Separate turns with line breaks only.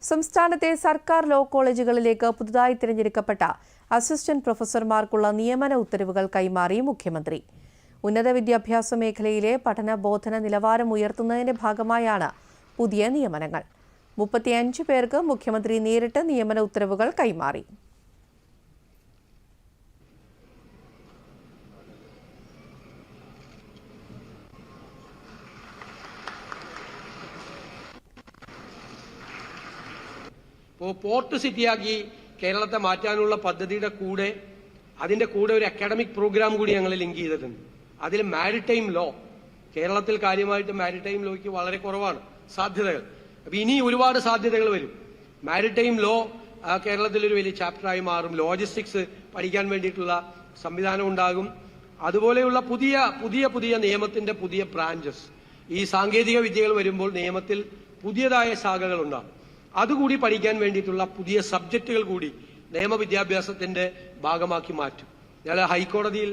സംസ്ഥാനത്തെ സർക്കാർ ലോ കോളേജുകളിലേക്ക് പുതുതായി തിരഞ്ഞെടുക്കപ്പെട്ട അസിസ്റ്റന്റ് പ്രൊഫസർമാർക്കുള്ള നിയമന ഉത്തരവുകൾ കൈമാറി മുഖ്യമന്ത്രി. ഉന്നത വിദ്യാഭ്യാസ മേഖലയിലെ പഠന ബോധന നിലവാരം ഉയർത്തുന്നതിന്റെ ഭാഗമായാണ് പുതിയ നിയമനങ്ങൾ. 35 പേർക്ക് മുഖ്യമന്ത്രി നേരിട്ട് നിയമന ഉത്തരവുകൾ കൈമാറി.
പോർട്ട് സിറ്റിയാക്കി കേരളത്തെ മാറ്റാനുള്ള പദ്ധതിയുടെ കൂടെ അതിന്റെ കൂടെ ഒരു അക്കാഡമിക് പ്രോഗ്രാം കൂടി ഞങ്ങൾ ലിങ്ക് ചെയ്തിട്ടുണ്ട്. അതിൽ മാരിടൈം ലോ, കേരളത്തിൽ കാര്യമായിട്ട് മാരിടൈം ലോയ്ക്ക് വളരെ കുറവാണ് സാധ്യതകൾ. അപ്പൊ ഇനി ഒരുപാട് സാധ്യതകൾ വരും. മാരിടൈം ലോ കേരളത്തിലൊരു വലിയ ചാപ്റ്ററായി മാറും. ലോജിസ്റ്റിക്സ് പഠിക്കാൻ വേണ്ടിയിട്ടുള്ള സംവിധാനം ഉണ്ടാകും. അതുപോലെയുള്ള പുതിയ നിയമത്തിന്റെ പുതിയ ബ്രാഞ്ചസ്, ഈ സാങ്കേതിക വിദ്യകൾ വരുമ്പോൾ നിയമത്തിൽ പുതിയതായ ശാഖകൾ ഉണ്ടാകും. അതുകൂടി പഠിക്കാൻ വേണ്ടിയിട്ടുള്ള പുതിയ സബ്ജക്റ്റുകൾ കൂടി നിയമവിദ്യാഭ്യാസത്തിന്റെ ഭാഗമാക്കി മാറ്റും. ഞാൻ ഹൈക്കോടതിയിൽ